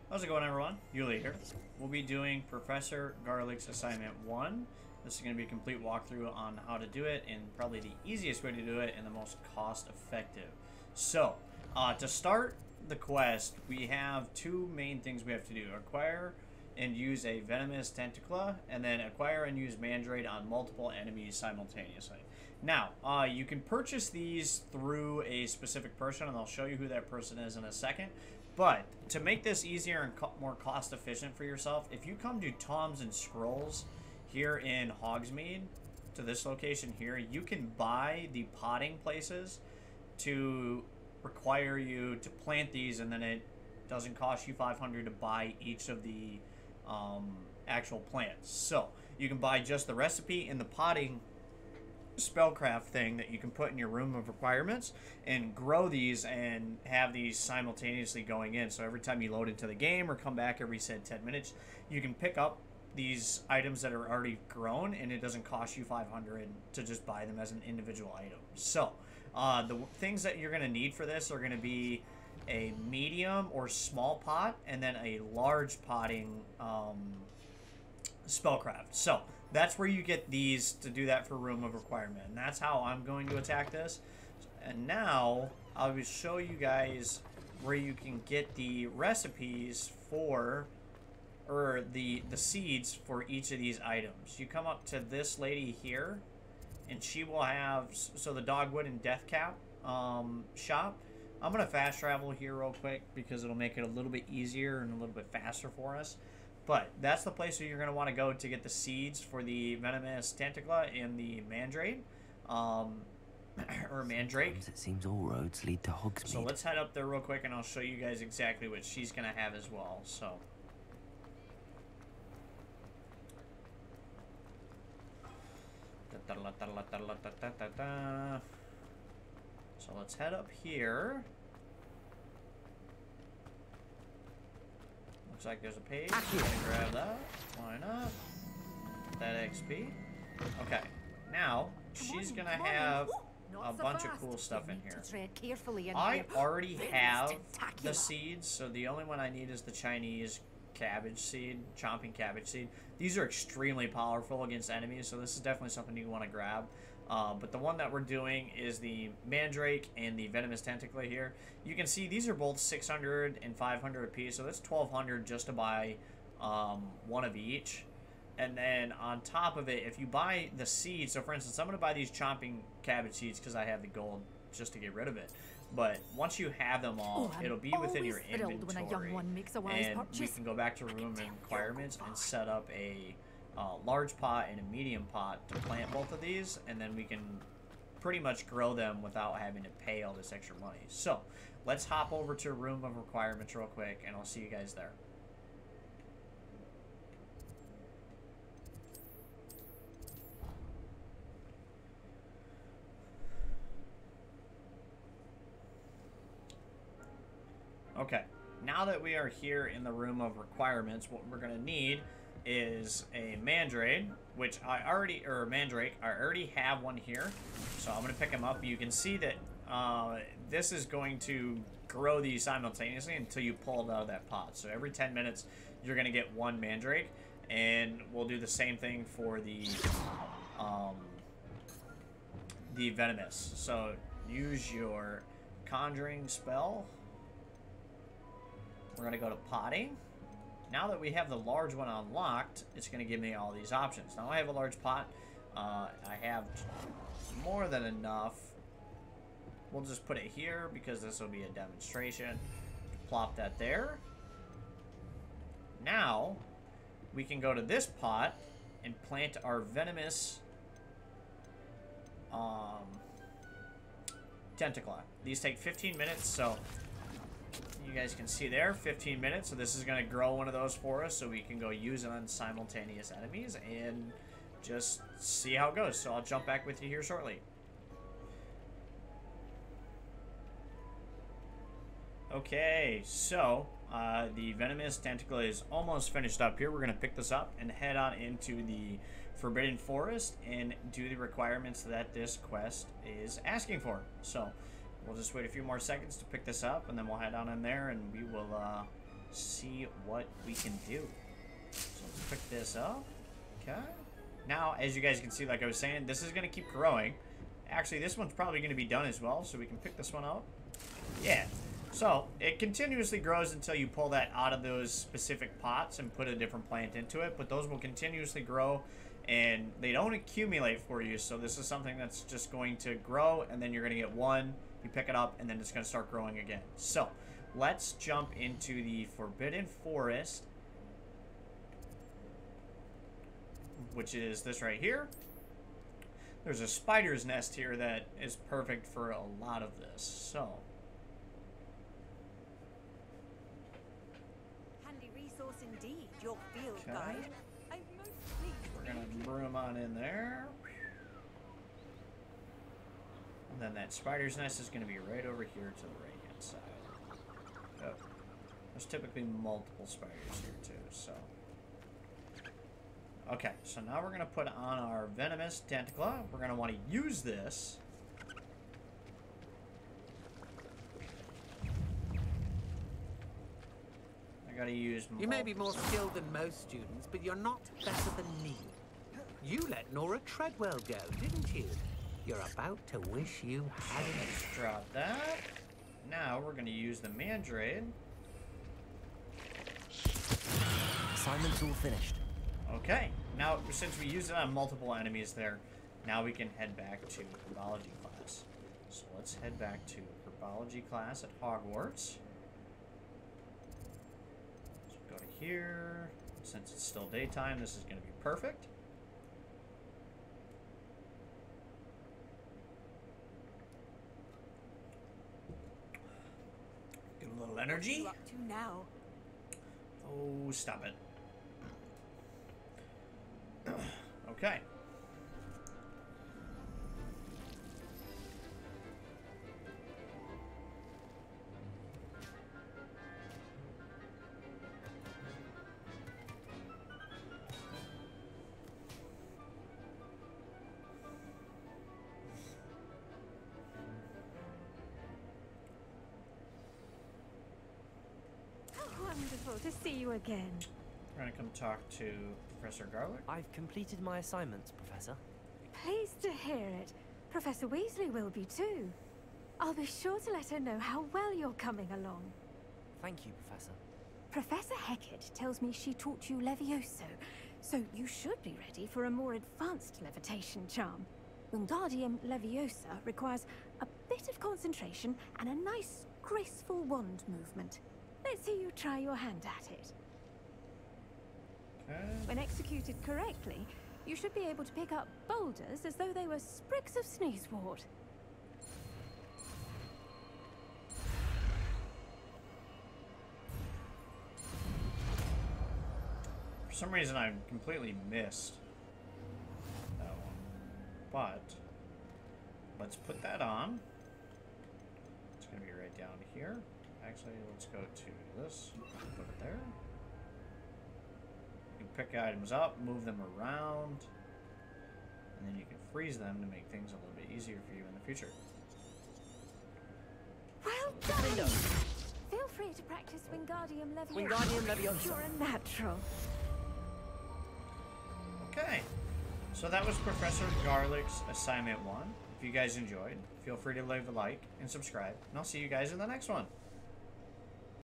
How's it going, everyone? Yuli here. We'll be doing Professor Garlick's assignment 1. This is going to be a complete walkthrough on how to do it and probably the easiest way to do it and the most cost effective. So, to start the quest, we have two main things we have to do. Acquire and use a venomous tentacula, and then acquire and use Mandrake on multiple enemies simultaneously. Now, you can purchase these through a specific person, and I'll show you who that person is in a second. But to make this easier and more cost efficient for yourself, if you come to Toms and Scrolls here in Hogsmeade, to this location here, you can buy the potting places to require you to plant these, and then it doesn't cost you 500 to buy each of the actual plants. So you can buy just the recipe and the potting spellcraft thing that you can put in your room of requirements and grow these and have these simultaneously going in. So every time you load into the game or come back every said 10 minutes, you can pick up these items that are already grown, and it doesn't cost you 500 to just buy them as an individual item. So the things that you're going to need for this are going to be a medium or small pot and then a large potting spellcraft. So that's where you get these to do that for room of requirement, and that's how I'm going to attack this. And now I will show you guys where you can get the recipes for, or the seeds for each of these items. You come up to this lady here, and she will have, so the Dogwood and Deathcap shop. I'm going to fast travel here real quick because it'll make it a little bit easier and a little bit faster for us. But that's the place where you're going to want to go to get the seeds for the Venomous Tentacula and the Mandrake. Or Mandrake. It seems all roads lead to Hogsmeade. So let's head up there real quick and I'll show you guys exactly what she's going to have as well. So let's head up here. Looks like there's a page. Gonna grab that. Why not? That XP. Okay. Now, she's gonna have a bunch of cool stuff in here. I already have the seeds, so the only one I need is the Chinese cabbage seed, chomping cabbage seed. These are extremely powerful against enemies, so this is definitely something you want to grab. But the one that we're doing is the Mandrake and the Venomous Tentacula here. You can see these are both 600 and 500 apiece, so that's 1,200 just to buy one of each. And then on top of it, if you buy the seeds, so for instance, I'm going to buy these chomping cabbage seeds because I have the gold just to get rid of it. But once you have them all, it'll be within your inventory, and we can go back to room and requirements and set up a large pot and a medium pot to plant both of these, and then we can pretty much grow them without having to pay all this extra money. So let's hop over to room of requirements real quick, and I'll see you guys there. Okay, now that we are here in the room of requirements, what we're going to need is a Mandrake, which I already have one here, so I'm going to pick them up. You can see that this is going to grow these simultaneously until you pull it out of that pot. So every 10 minutes, you're going to get one Mandrake, and we'll do the same thing for the Venomous. So use your conjuring spell. We're going to go to potting. Now that we have the large one unlocked, it's going to give me all these options. Now I have a large pot. I have more than enough. We'll just put it here because this will be a demonstration. Plop that there. Now we can go to this pot and plant our Venomous Tentacula. These take 15 minutes, so you guys can see there, 15 minutes. So this is going to grow one of those for us so we can go use it on simultaneous enemies and just see how it goes. So I'll jump back with you here shortly. Okay, so the Venomous Tentacula is almost finished up here. We're going to pick this up and head on into the Forbidden Forest and do the requirements that this quest is asking for. So we'll just wait a few more seconds to pick this up, and then we'll head on in there, and we will see what we can do. So let's pick this up. Okay. Now, as you guys can see, like I was saying, this is going to keep growing. Actually, this one's probably going to be done as well, so we can pick this one up. Yeah. So, it continuously grows until you pull that out of those specific pots and put a different plant into it, but those will continuously grow, and they don't accumulate for you, so this is something that's just going to grow, and then you're going to get one, you pick it up, and then it's going to start growing again. So, let's jump into the Forbidden Forest, which is this right here. There's a spider's nest here that is perfect for a lot of this, so... Indeed, your field guide. I'm most pleased. We're gonna broom on in there. And then that spider's nest is gonna be right over here to the right hand side. Oh. There's typically multiple spiders here too, so. Okay, so now we're gonna put on our venomous tentacla. We're gonna want to use this. Gotta use You may be more skilled than most students, but you're not better than me. You let Nora Treadwell go, didn't you? You're about to wish you hadn't. Let's drop that. Now we're gonna use the Mandrade. Assignment's all finished. Okay. Now, since we used it on multiple enemies there, now we can head back to Herbology class. So let's head back to Herbology class at Hogwarts. Here, since it's still daytime, this is going to be perfect. Get a little energy. What are you up to now? Oh, stop it. Okay. Wonderful to see you again. We're going to come talk to Professor Garlick. I've completed my assignments, Professor. Pleased to hear it. Professor Weasley will be too. I'll be sure to let her know how well you're coming along. Thank you, Professor. Professor Hecat tells me she taught you Levioso, so you should be ready for a more advanced levitation charm. Wingardium Leviosa requires a bit of concentration and a nice, graceful wand movement. Let's see you try your hand at it. Okay. When executed correctly, you should be able to pick up boulders as though they were sprigs of sneezewort. For some reason, I completely missed that one. But let's put that on. It's going to be right down here. Actually, let's go to this. Put it there. You can pick items up, move them around, and then you can freeze them to make things a little bit easier for you in the future. Well done! Feel free to practice Wingardium Leviosa. Wingardium Leviosa. You're a natural. Okay, so that was Professor Garlick's Assignment 1. If you guys enjoyed, feel free to leave a like and subscribe, and I'll see you guys in the next one.